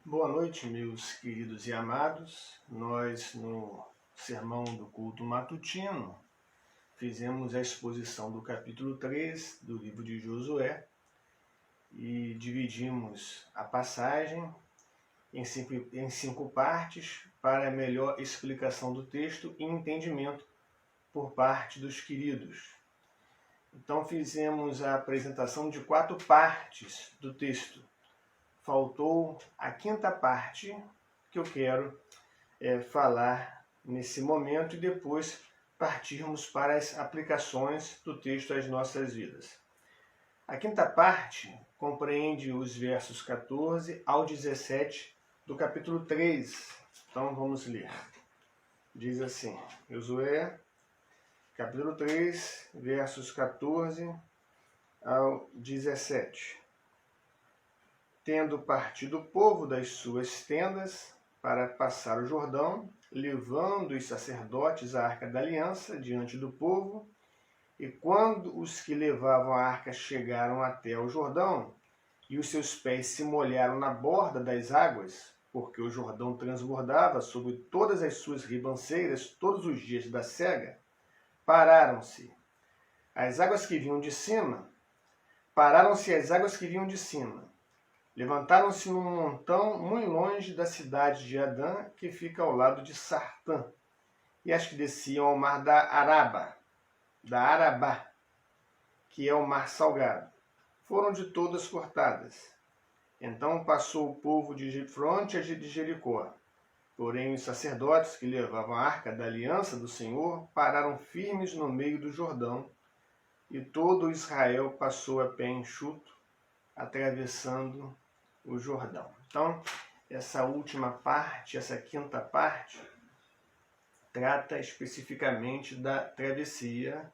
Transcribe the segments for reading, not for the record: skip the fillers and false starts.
Boa noite, meus queridos e amados. Nós, no sermão do culto matutino, fizemos a exposição do capítulo 3 do livro de Josué e dividimos a passagem em cinco partes para melhor explicação do texto e entendimento por parte dos queridos. Então, fizemos a apresentação de 4 partes do texto. Faltou a 5ª parte que eu quero falar nesse momento e depois partirmos para as aplicações do texto às nossas vidas. A 5ª parte compreende os versos 14 ao 17 do capítulo 3. Então vamos ler. Diz assim, Josué, capítulo 3, versos 14 ao 17. Tendo partido o povo das suas tendas para passar o Jordão, levando os sacerdotes a arca da aliança diante do povo, e quando os que levavam a arca chegaram até o Jordão, e os seus pés se molharam na borda das águas, porque o Jordão transbordava sobre todas as suas ribanceiras todos os dias da cega, pararam-se as águas que vinham de cima, levantaram-se num montão muito longe da cidade de Adã, que fica ao lado de Sartã, e as que desciam ao mar da Arabá, que é o mar salgado, foram de todas cortadas. Então passou o povo de fronte de Jericó. Porém os sacerdotes que levavam a arca da aliança do Senhor pararam firmes no meio do Jordão, e todo Israel passou a pé enxuto, atravessando o Jordão. Então, essa última parte, essa 5ª parte, trata especificamente da travessia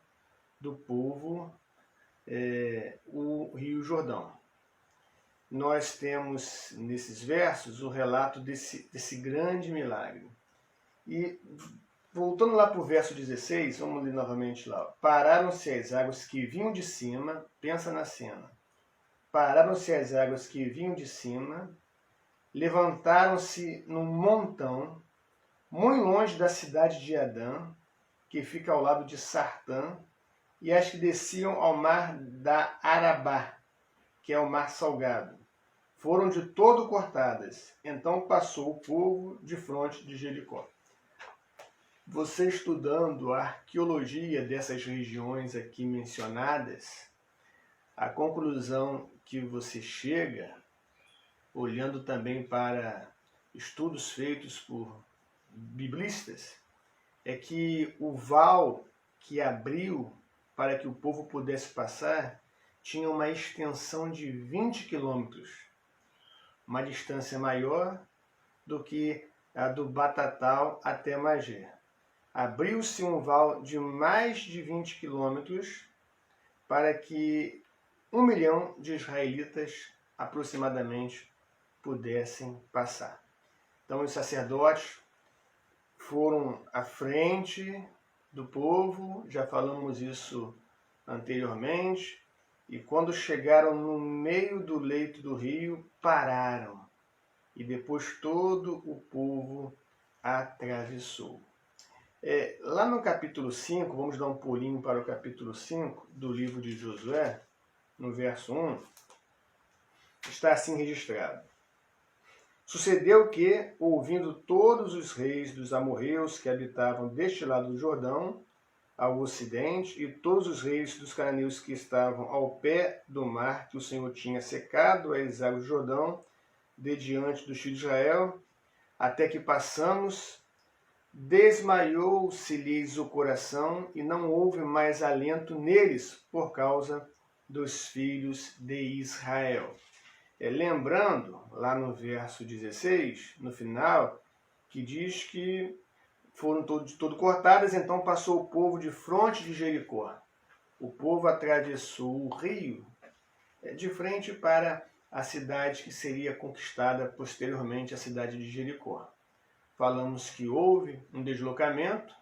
do povo, o Rio Jordão. Nós temos nesses versos o relato desse grande milagre. E voltando lá para o verso 16, vamos ler novamente lá. Pararam-se as águas que vinham de cima, pensa na cena. Pararam-se as águas que vinham de cima, levantaram-se num montão, muito longe da cidade de Adã, que fica ao lado de Sartã, e as que desciam ao mar da Arabá, que é o mar salgado, foram de todo cortadas. Então passou o povo de fronte de Jericó. Você estudando a arqueologia dessas regiões aqui mencionadas, a conclusão que você chega, olhando também para estudos feitos por biblistas, é que o val que abriu para que o povo pudesse passar tinha uma extensão de 20 quilômetros, uma distância maior do que a do Batatal até Magé. Abriu-se um val de mais de 20 quilômetros para que 1 milhão de israelitas aproximadamente pudessem passar. Então os sacerdotes foram à frente do povo, já falamos isso anteriormente, e quando chegaram no meio do leito do rio, pararam, e depois todo o povo atravessou. Lá no capítulo 5, vamos dar um pulinho para o capítulo 5 do livro de Josué, no verso 1, está assim registrado. Sucedeu que, ouvindo todos os reis dos amorreus que habitavam deste lado do Jordão, ao ocidente, e todos os reis dos cananeus que estavam ao pé do mar, que o Senhor tinha secado as águas do Jordão, de diante dos filhos de Israel, até que passamos, desmaiou-se-lhes o coração, e não houve mais alento neles por causa dos filhos de Israel. Lembrando, lá no verso 16, no final, que diz que foram de todo cortadas, então passou o povo de fronte de Jericó. O povo atravessou o rio de frente para a cidade que seria conquistada posteriormente, a cidade de Jericó. Falamos que houve um deslocamento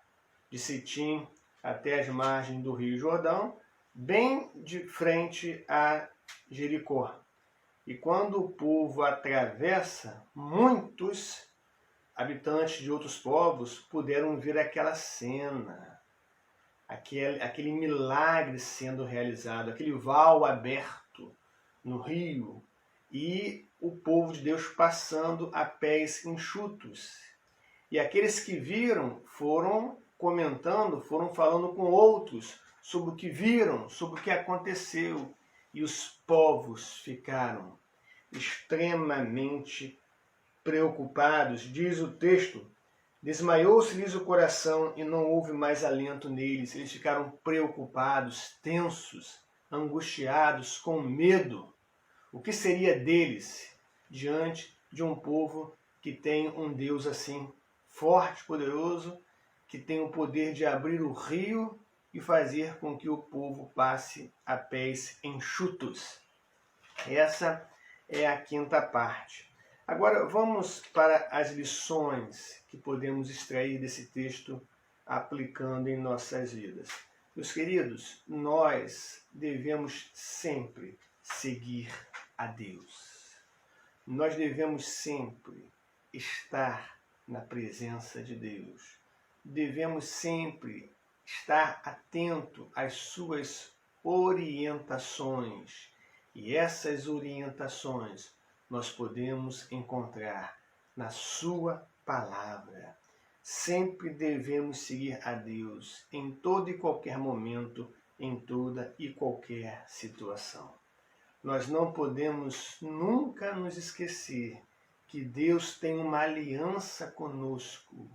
de Sitim até as margens do Rio Jordão, bem de frente a Jericó. E quando o povo atravessa, muitos habitantes de outros povos puderam ver aquela cena, aquele milagre sendo realizado, aquele val aberto no rio e o povo de Deus passando a pés enxutos. E aqueles que viram foram comentando, foram falando com outros sobre o que viram, sobre o que aconteceu. E os povos ficaram extremamente preocupados. Diz o texto: desmaiou-se-lhes o coração e não houve mais alento neles. Eles ficaram preocupados, tensos, angustiados, com medo. O que seria deles diante de um povo que tem um Deus assim forte, poderoso, que tem o poder de abrir o rio e fazer com que o povo passe a pés enxutos? Essa é a quinta parte. Agora vamos para as lições que podemos extrair desse texto aplicando em nossas vidas. Meus queridos, nós devemos sempre seguir a Deus. Nós devemos sempre estar na presença de Deus. Devemos sempre estar atento às suas orientações. E essas orientações nós podemos encontrar na sua palavra. Sempre devemos seguir a Deus em todo e qualquer momento, em toda e qualquer situação. Nós não podemos nunca nos esquecer que Deus tem uma aliança conosco.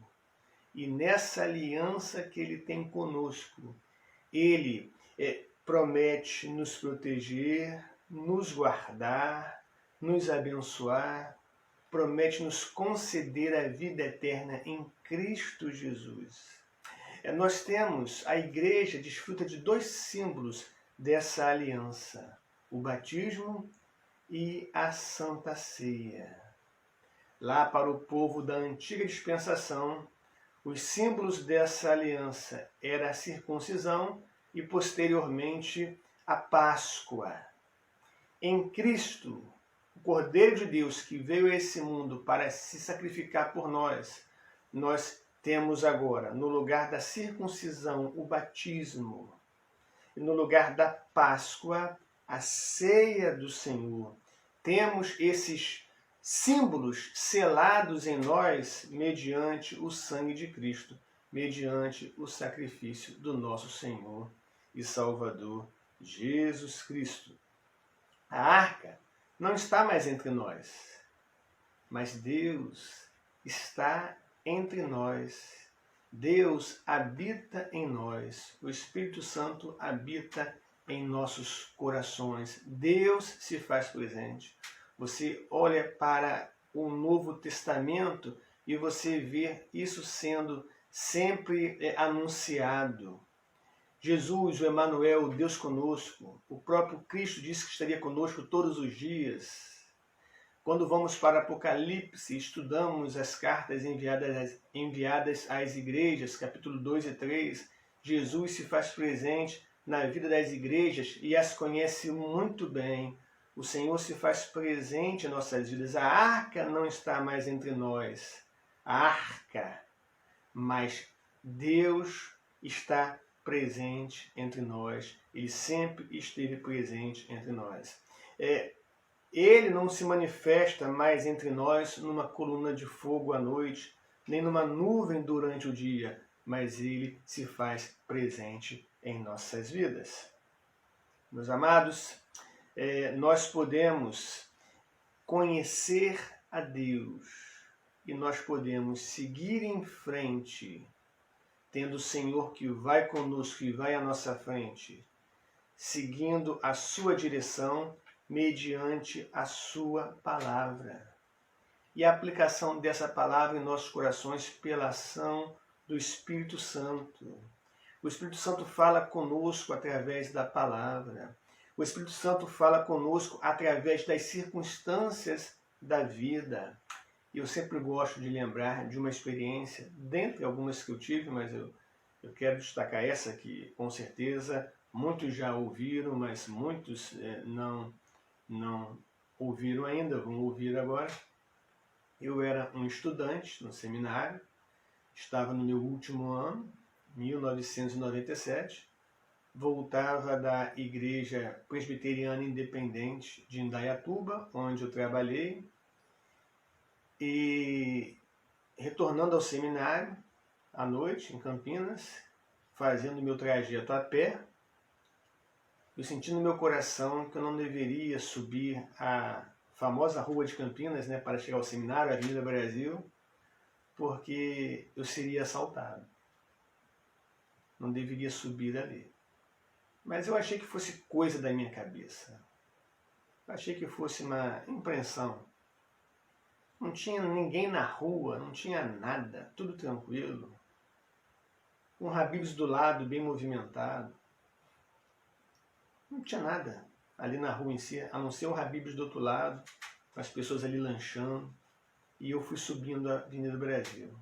E nessa aliança que Ele tem conosco, Ele promete nos proteger, nos guardar, nos abençoar, promete nos conceder a vida eterna em Cristo Jesus. Nós temos, a igreja desfruta de dois símbolos dessa aliança: o batismo e a Santa Ceia. Lá para o povo da antiga dispensação, os símbolos dessa aliança era a circuncisão e posteriormente a Páscoa. Em Cristo, o Cordeiro de Deus que veio a esse mundo para se sacrificar por nós, nós temos agora, no lugar da circuncisão, o batismo, e no lugar da Páscoa, a ceia do Senhor. Temos esses símbolos selados em nós mediante o sangue de Cristo, mediante o sacrifício do nosso Senhor e Salvador Jesus Cristo. A arca não está mais entre nós, mas Deus está entre nós. Deus habita em nós. O Espírito Santo habita em nossos corações. Deus se faz presente. Você olha para o Novo Testamento e você vê isso sendo sempre anunciado. Jesus, o Emanuel, o Deus conosco, o próprio Cristo disse que estaria conosco todos os dias. Quando vamos para Apocalipse, estudamos as cartas enviadas às igrejas, capítulo 2 e 3, Jesus se faz presente na vida das igrejas e as conhece muito bem. O Senhor se faz presente em nossas vidas. A arca não está mais entre nós. A arca, mas Deus está presente entre nós. Ele sempre esteve presente entre nós. Ele não se manifesta mais entre nós numa coluna de fogo à noite, nem numa nuvem durante o dia, mas Ele se faz presente em nossas vidas. Meus amados, nós podemos conhecer a Deus e nós podemos seguir em frente, tendo o Senhor que vai conosco e vai à nossa frente, seguindo a sua direção mediante a sua palavra. E a aplicação dessa palavra em nossos corações pela ação do Espírito Santo. O Espírito Santo fala conosco através da palavra. O Espírito Santo fala conosco através das circunstâncias da vida. E eu sempre gosto de lembrar de uma experiência, dentre algumas que eu tive, mas eu quero destacar essa que, com certeza, muitos já ouviram, mas muitos não ouviram ainda, vão ouvir agora. Eu era um estudante no seminário, estava no meu último ano, 1997, voltava da Igreja Presbiteriana Independente de Indaiatuba, onde eu trabalhei, e retornando ao seminário, à noite, em Campinas, fazendo meu trajeto a pé, eu senti no meu coração que eu não deveria subir a famosa Rua de Campinas, né, para chegar ao seminário, a Avenida Brasil, porque eu seria assaltado. Não deveria subir ali. Mas eu achei que fosse coisa da minha cabeça. Achei que fosse uma impressão. Não tinha ninguém na rua, não tinha nada, tudo tranquilo. Um Habib's do lado, bem movimentado. Não tinha nada ali na rua em si, a não ser um Habib's do outro lado, com as pessoas ali lanchando. E eu fui subindo a Avenida Brasil.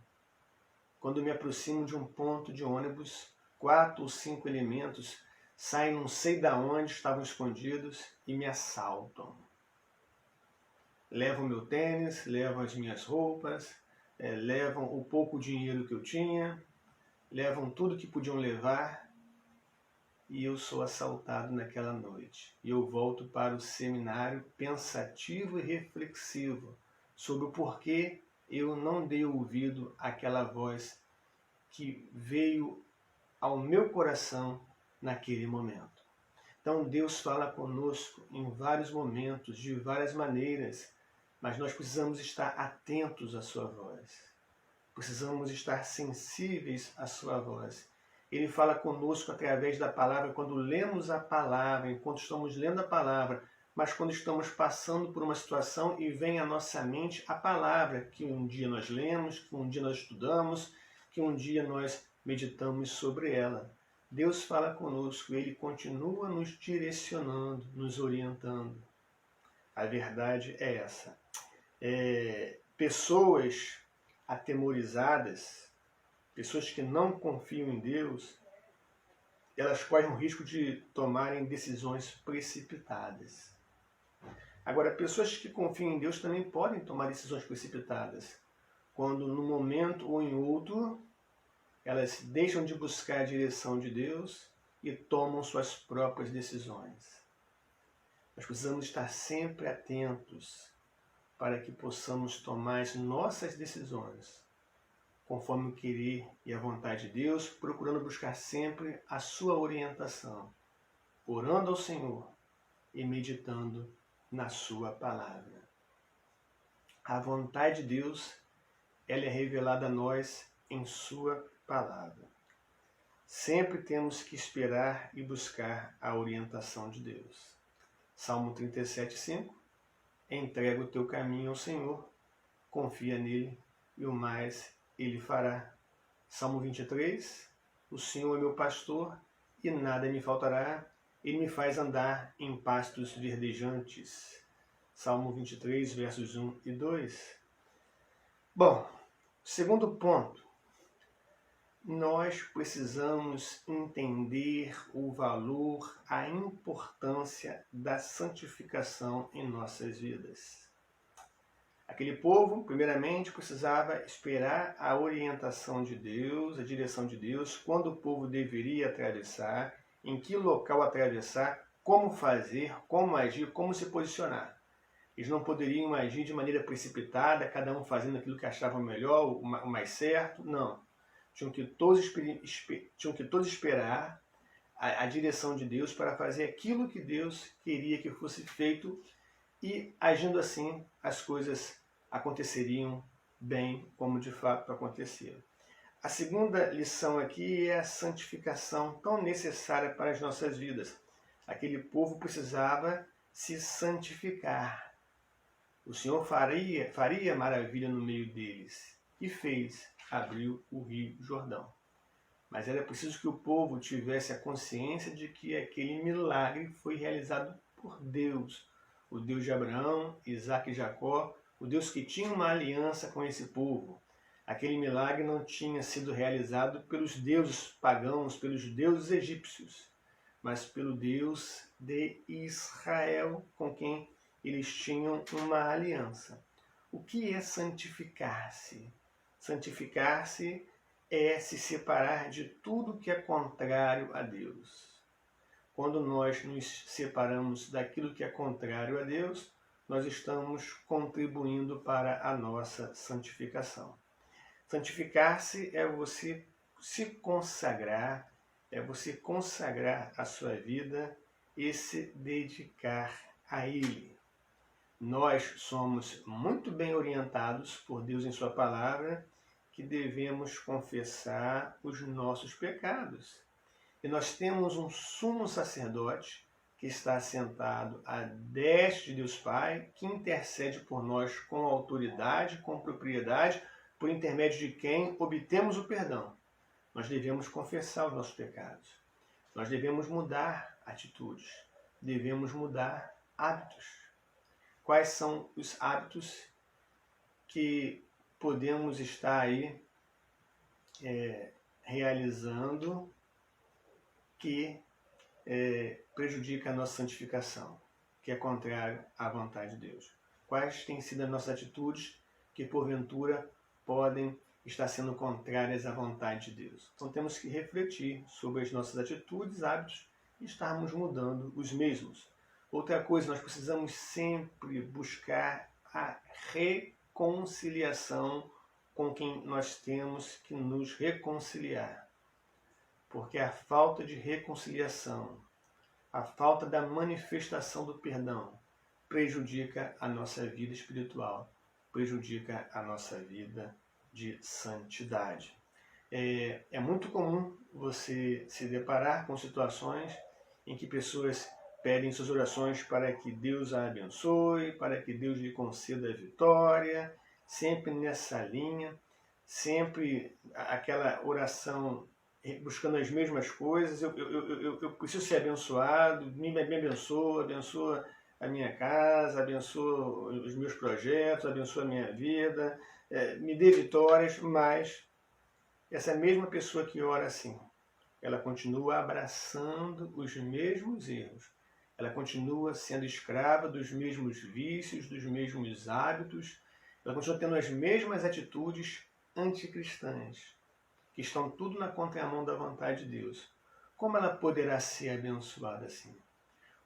Quando me aproximo de um ponto de ônibus, 4 ou 5 elementos saem não sei de onde, estavam escondidos e me assaltam. Levam meu tênis, levam as minhas roupas, levam o pouco dinheiro que eu tinha, levam tudo que podiam levar e eu sou assaltado naquela noite. E eu volto para o seminário pensativo e reflexivo sobre o porquê eu não dei ouvido àquela voz que veio ao meu coração naquele momento. Então Deus fala conosco em vários momentos, de várias maneiras, mas nós precisamos estar atentos à sua voz. Precisamos estar sensíveis à sua voz. Ele fala conosco através da palavra, quando lemos a palavra, enquanto estamos lendo a palavra, mas quando estamos passando por uma situação e vem à nossa mente a palavra que um dia nós lemos, que um dia nós estudamos, que um dia nós meditamos sobre ela. Deus fala conosco, Ele continua nos direcionando, nos orientando. A verdade é essa. Pessoas atemorizadas, pessoas que não confiam em Deus, elas correm o risco de tomarem decisões precipitadas. Agora, pessoas que confiam em Deus também podem tomar decisões precipitadas, quando num momento ou em outro, elas deixam de buscar a direção de Deus e tomam suas próprias decisões. Nós precisamos estar sempre atentos para que possamos tomar as nossas decisões conforme o querer e a vontade de Deus, procurando buscar sempre a sua orientação, orando ao Senhor e meditando na sua palavra. A vontade de Deus, ela é revelada a nós em sua palavra. Sempre temos que esperar e buscar a orientação de Deus. Salmo 37:5. Entrega o teu caminho ao Senhor, confia nele e o mais ele fará. Salmo 23. O Senhor é meu pastor e nada me faltará. Ele me faz andar em pastos verdejantes. Salmo 23, versos 1 e 2. Bom, segundo ponto. Nós precisamos entender o valor, a importância da santificação em nossas vidas. Aquele povo, primeiramente, precisava esperar a orientação de Deus, a direção de Deus, quando o povo deveria atravessar, em que local atravessar, como fazer, como agir, como se posicionar. Eles não poderiam agir de maneira precipitada, cada um fazendo aquilo que achavam melhor, o mais certo, não. Tinham que todos esperar a direção de Deus para fazer aquilo que Deus queria que fosse feito e, agindo assim, as coisas aconteceriam bem como de fato aconteceram. A segunda lição aqui é a santificação tão necessária para as nossas vidas. Aquele povo precisava se santificar. O Senhor faria maravilha no meio deles e fez. Abriu o Rio Jordão. Mas era preciso que o povo tivesse a consciência de que aquele milagre foi realizado por Deus. O Deus de Abraão, Isaac e Jacó, o Deus que tinha uma aliança com esse povo. Aquele milagre não tinha sido realizado pelos deuses pagãos, pelos deuses egípcios, mas pelo Deus de Israel, com quem eles tinham uma aliança. O que é santificar-se? Santificar-se é se separar de tudo que é contrário a Deus. Quando nós nos separamos daquilo que é contrário a Deus, nós estamos contribuindo para a nossa santificação. Santificar-se é você se consagrar, é você consagrar a sua vida e se dedicar a Ele. Nós somos muito bem orientados por Deus em Sua Palavra que devemos confessar os nossos pecados. E nós temos um sumo sacerdote que está sentado à destra de Deus Pai, que intercede por nós com autoridade, com propriedade, por intermédio de quem obtemos o perdão. Nós devemos confessar os nossos pecados. Nós devemos mudar atitudes. Devemos mudar hábitos. Quais são os hábitos que podemos estar aí realizando que prejudica a nossa santificação, que é contrário à vontade de Deus? Quais têm sido as nossas atitudes que, porventura, podem estar sendo contrárias à vontade de Deus? Então temos que refletir sobre as nossas atitudes, hábitos, e estarmos mudando os mesmos. Outra coisa, nós precisamos sempre buscar a reconciliação com quem nós temos que nos reconciliar. Porque a falta de reconciliação, a falta da manifestação do perdão, prejudica a nossa vida espiritual, prejudica a nossa vida de santidade. É muito comum você se deparar com situações em que pessoas pedem suas orações para que Deus a abençoe, para que Deus lhe conceda a vitória, sempre nessa linha, sempre aquela oração buscando as mesmas coisas. Eu preciso ser abençoado, me abençoa, abençoa a minha casa, abençoa os meus projetos, abençoa a minha vida, me dê vitórias, mas essa mesma pessoa que ora assim, ela continua abraçando os mesmos erros, ela continua sendo escrava dos mesmos vícios, dos mesmos hábitos, ela continua tendo as mesmas atitudes anticristãs, que estão tudo na contramão da vontade de Deus. Como ela poderá ser abençoada assim?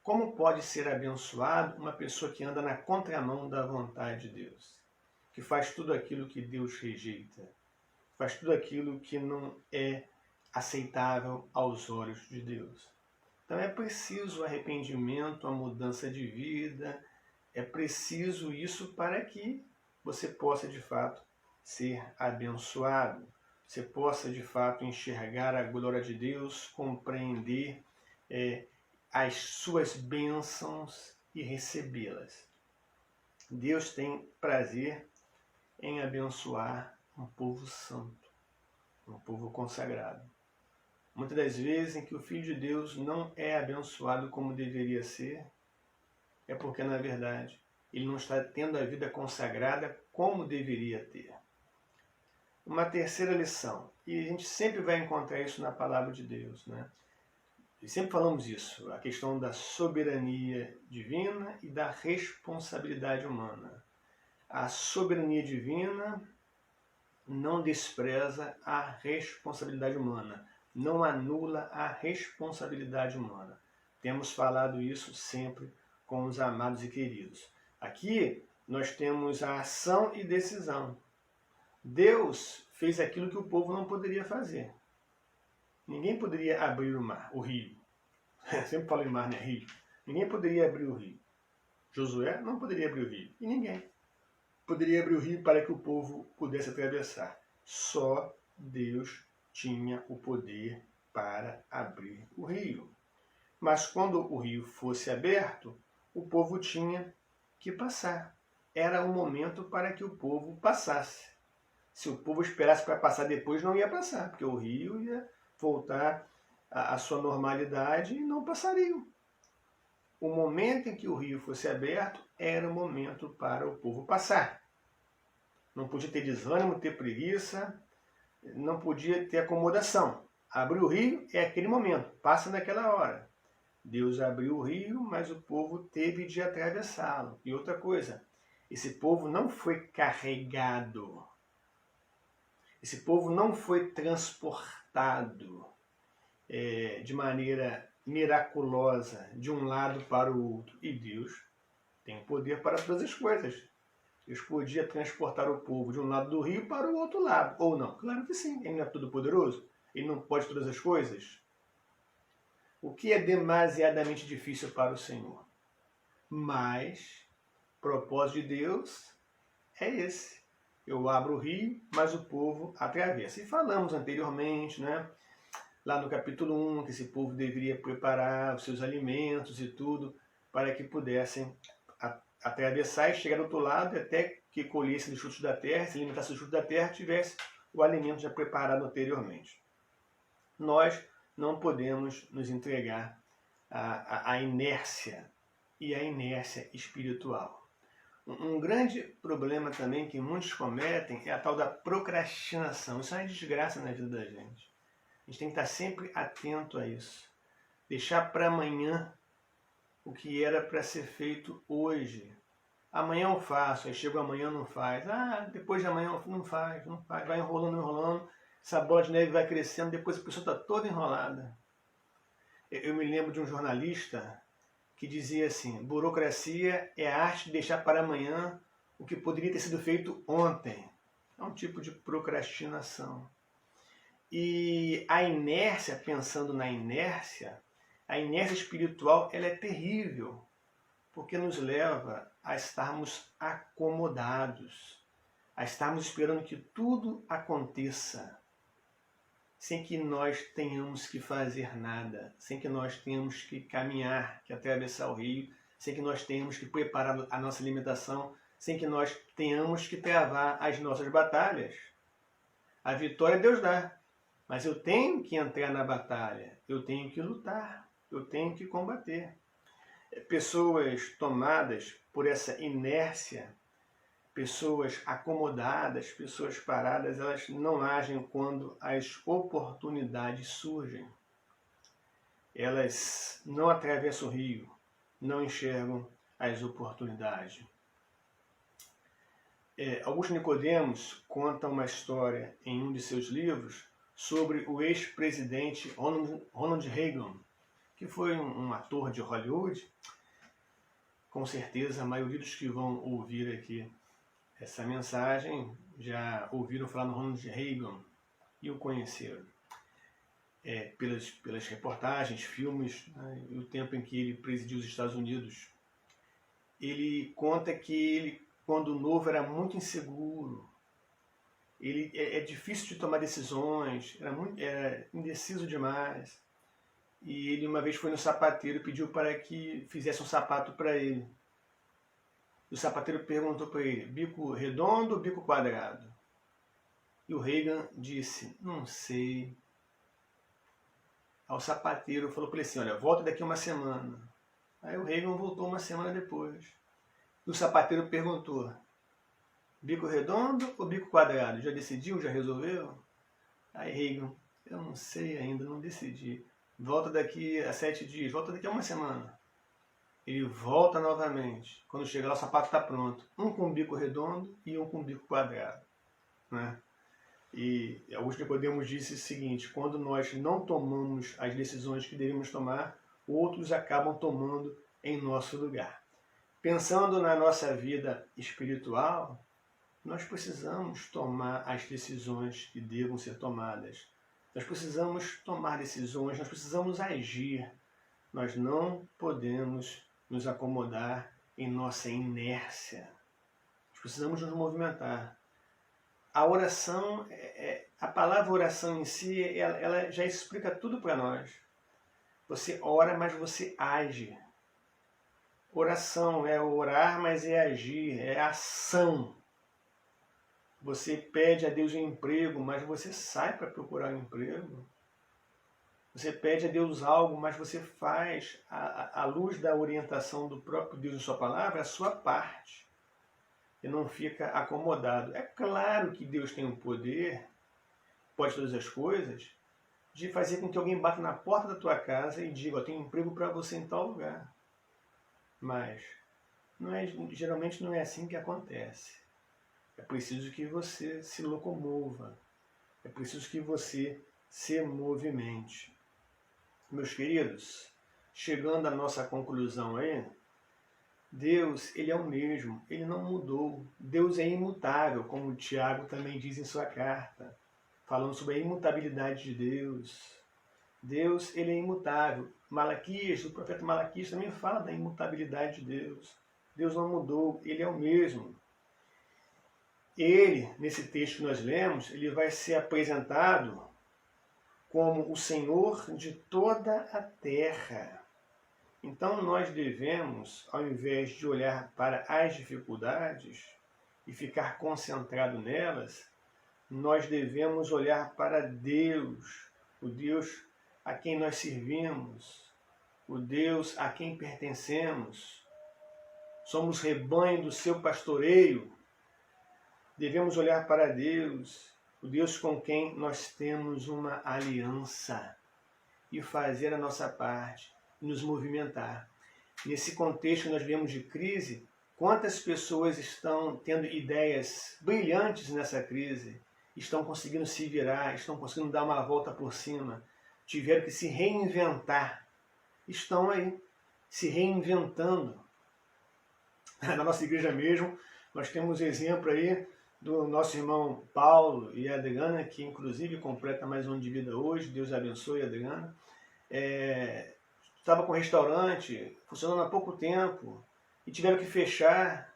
Como pode ser abençoado uma pessoa que anda na contramão da vontade de Deus? Que faz tudo aquilo que Deus rejeita, faz tudo aquilo que não é aceitável aos olhos de Deus. Então é preciso arrependimento, a mudança de vida, é preciso isso para que você possa de fato ser abençoado, você possa de fato enxergar a glória de Deus, compreender as suas bênçãos e recebê-las. Deus tem prazer em abençoar um povo santo, um povo consagrado. Muitas das vezes em que o Filho de Deus não é abençoado como deveria ser, é porque, na verdade, ele não está tendo a vida consagrada como deveria ter. Uma terceira lição, e a gente sempre vai encontrar isso na palavra de Deus, né? E sempre falamos isso, a questão da soberania divina e da responsabilidade humana. A soberania divina não despreza a responsabilidade humana, não anula a responsabilidade humana. Temos falado isso sempre com os amados e queridos. Aqui nós temos a ação e decisão. Deus fez aquilo que o povo não poderia fazer. Ninguém poderia abrir o mar, o rio. Sempre falo em mar, né? Rio. Ninguém poderia abrir o rio. Josué não poderia abrir o rio. E ninguém poderia abrir o rio para que o povo pudesse atravessar. Só Deus tinha o poder para abrir o rio. Mas quando o rio fosse aberto, o povo tinha que passar. Era o momento para que o povo passasse. Se o povo esperasse para passar depois, não ia passar, porque o rio ia voltar à sua normalidade e não passariam. O momento em que o rio fosse aberto era o momento para o povo passar. Não podia ter desânimo, ter preguiça, não podia ter acomodação. Abrir o rio é aquele momento, passa naquela hora. Deus abriu o rio, mas o povo teve de atravessá-lo. E outra coisa, esse povo não foi carregado. Esse povo não foi transportado de maneira miraculosa de um lado para o outro. E Deus tem poder para todas as coisas. Deus podia transportar o povo de um lado do rio para o outro lado. Ou não? Claro que sim. Ele não é todo-poderoso. Ele não pode todas as coisas. O que é demasiadamente difícil para o Senhor? Mas o propósito de Deus é esse. Eu abro o rio, mas o povo atravessa. E falamos anteriormente, né, lá no capítulo 1, que esse povo deveria preparar os seus alimentos e tudo, para que pudessem atravessar e chegar do outro lado, até que colhessem dos frutos da terra, se alimentasse dos frutos da terra, tivesse o alimento já preparado anteriormente. Nós não podemos nos entregar à inércia e à inércia espiritual. Um grande problema também que muitos cometem é a tal da procrastinação. Isso é uma desgraça na vida da gente. A gente tem que estar sempre atento a isso. Deixar para amanhã o que era para ser feito hoje. Amanhã eu faço, aí chega amanhã não faz. Depois de amanhã não faz. Vai enrolando. Essa bola de neve vai crescendo, depois a pessoa está toda enrolada. Eu me lembro de um jornalista que dizia assim: burocracia é a arte de deixar para amanhã o que poderia ter sido feito ontem. É um tipo de procrastinação. E a inércia, pensando na inércia, a inércia espiritual ela é terrível, porque nos leva a estarmos acomodados, a estarmos esperando que tudo aconteça, sem que nós tenhamos que fazer nada, sem que nós tenhamos que caminhar, que atravessar o rio, sem que nós tenhamos que preparar a nossa alimentação, sem que nós tenhamos que travar as nossas batalhas. A vitória Deus dá, mas eu tenho que entrar na batalha, eu tenho que lutar, eu tenho que combater. Pessoas tomadas por essa inércia, pessoas acomodadas, pessoas paradas, elas não agem quando as oportunidades surgem. Elas não atravessam o rio, não enxergam as oportunidades. Augusto Nicodemos conta uma história em um de seus livros sobre o ex-presidente Ronald Reagan, que foi um ator de Hollywood. Com certeza a maioria dos que vão ouvir aqui essa mensagem já ouviram falar no Ronald Reagan e o conheceram. Pelas reportagens, filmes, né, e o tempo em que ele presidiu os Estados Unidos. Ele conta que ele, quando novo, era muito inseguro. Ele é difícil de tomar decisões, era indeciso demais. E ele uma vez foi no sapateiro e pediu para que fizesse um sapato para ele. O sapateiro perguntou para ele: bico redondo ou bico quadrado? E o Reagan disse: não sei. Aí o sapateiro falou para ele assim: olha, volta daqui uma semana. Aí o Reagan voltou uma semana depois. E o sapateiro perguntou: bico redondo ou bico quadrado? Já decidiu? Já resolveu? Aí Reagan: eu não sei ainda, não decidi. Volta daqui a 7 dias, volta daqui a uma semana. Ele volta novamente. Quando chega lá, o sapato está pronto. Um com bico redondo e um com bico quadrado. Né? E Augusto Nicodemos disse o seguinte: quando nós não tomamos as decisões que devemos tomar, outros acabam tomando em nosso lugar. Pensando na nossa vida espiritual, nós precisamos tomar as decisões que devam ser tomadas. Nós precisamos tomar decisões, nós precisamos agir. Nós não podemos nos acomodar em nossa inércia. Nós precisamos nos movimentar. A oração, a palavra oração em si, ela já explica tudo para nós. Você ora, mas você age. Oração é orar, mas é agir, é ação. Você pede a Deus um emprego, mas você sai para procurar um emprego. Você pede a Deus algo, mas você faz, à luz da orientação do próprio Deus em sua palavra, a sua parte. E não fica acomodado. É claro que Deus tem o poder, pode todas as coisas, de fazer com que alguém bata na porta da tua casa e diga, tenho emprego para você em tal lugar. Mas geralmente não é assim que acontece. É preciso que você se locomova. É preciso que você se movimente. Meus queridos, chegando à nossa conclusão aí, Deus, Ele é o mesmo, Ele não mudou. Deus é imutável, como o Tiago também diz em sua carta, falando sobre a imutabilidade de Deus. Deus, Ele é imutável. Malaquias, o profeta Malaquias também fala da imutabilidade de Deus. Deus não mudou, Ele é o mesmo. Ele, nesse texto que nós lemos, ele vai ser apresentado como o Senhor de toda a terra. Então nós devemos, ao invés de olhar para as dificuldades e ficar concentrado nelas, nós devemos olhar para Deus, o Deus a quem nós servimos, o Deus a quem pertencemos. Somos rebanho do seu pastoreio. Devemos olhar para Deus, o Deus com quem nós temos uma aliança, e fazer a nossa parte, nos movimentar. Nesse contexto que nós vemos de crise, quantas pessoas estão tendo ideias brilhantes nessa crise, estão conseguindo se virar, estão conseguindo dar uma volta por cima, tiveram que se reinventar, estão aí, se reinventando. Na nossa igreja mesmo, nós temos exemplo aí do nosso irmão Paulo e Adriana, que inclusive completa mais um ano de vida hoje, Deus abençoe a Adriana. Estava com um restaurante funcionando há pouco tempo e tiveram que fechar,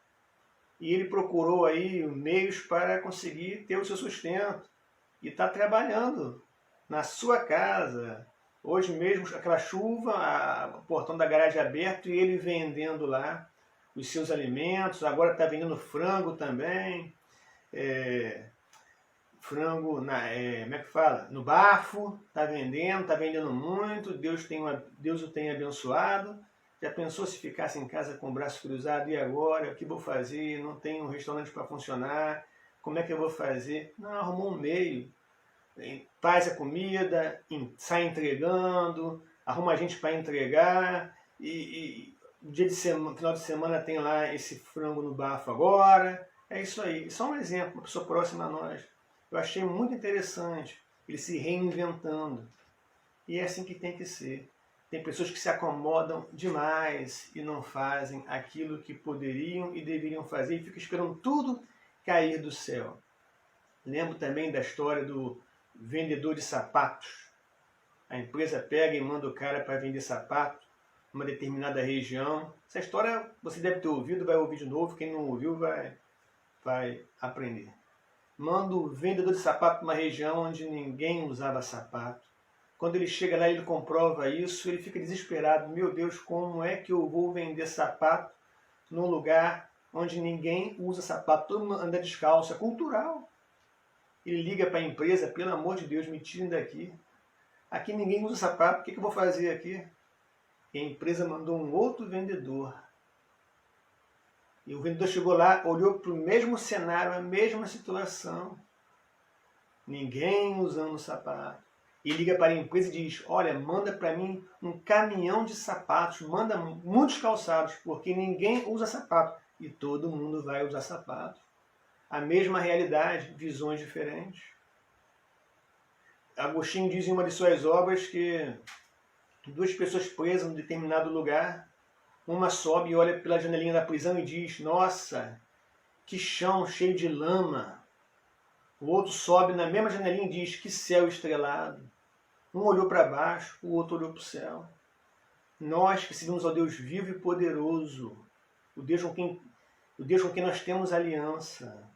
e ele procurou aí meios para conseguir ter o seu sustento e está trabalhando na sua casa. Hoje mesmo, aquela chuva, o portão da garagem aberto e ele vendendo lá os seus alimentos. Agora está vendendo frango também. Frango, como é que fala? No bafo, está vendendo muito, Deus o tem abençoado. Já pensou se ficasse em casa com o braço cruzado, e agora? O que vou fazer? Não tenho um restaurante para funcionar, como é que eu vou fazer? Não, arrumou um meio, faz a comida, sai entregando, arruma gente para entregar, e final de semana tem lá esse frango no bafo agora. É isso aí, só um exemplo, uma pessoa próxima a nós. Eu achei muito interessante ele se reinventando. E é assim que tem que ser. Tem pessoas que se acomodam demais e não fazem aquilo que poderiam e deveriam fazer e ficam esperando tudo cair do céu. Lembro também da história do vendedor de sapatos. A empresa pega e manda o cara para vender sapato numa determinada região. Essa história você deve ter ouvido, vai ouvir de novo. Quem não ouviu vai aprender. Manda o vendedor de sapato para uma região onde ninguém usava sapato. Quando ele chega lá, ele comprova isso, ele fica desesperado. Meu Deus, como é que eu vou vender sapato num lugar onde ninguém usa sapato? Todo mundo anda descalço, é cultural. Ele liga para a empresa, pelo amor de Deus, me tirem daqui. Aqui ninguém usa sapato, o que eu vou fazer aqui? E a empresa mandou um outro vendedor. E o vendedor chegou lá, olhou para o mesmo cenário, a mesma situação. Ninguém usando sapato. E liga para a empresa e diz, olha, manda para mim um caminhão de sapatos, manda muitos calçados, porque ninguém usa sapato. E todo mundo vai usar sapato. A mesma realidade, visões diferentes. Agostinho diz em uma de suas obras que duas pessoas presas em um determinado lugar, uma sobe e olha pela janelinha da prisão e diz, nossa, que chão cheio de lama. O outro sobe na mesma janelinha e diz, que céu estrelado. Um olhou para baixo, o outro olhou para o céu. Nós que seguimos ao Deus vivo e poderoso, o Deus com quem nós temos aliança,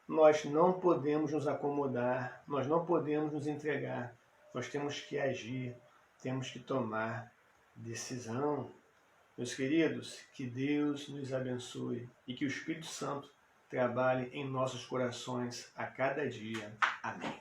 nós não podemos nos acomodar, nós não podemos nos entregar. Nós temos que agir, temos que tomar decisão. Meus queridos, que Deus nos abençoe e que o Espírito Santo trabalhe em nossos corações a cada dia. Amém.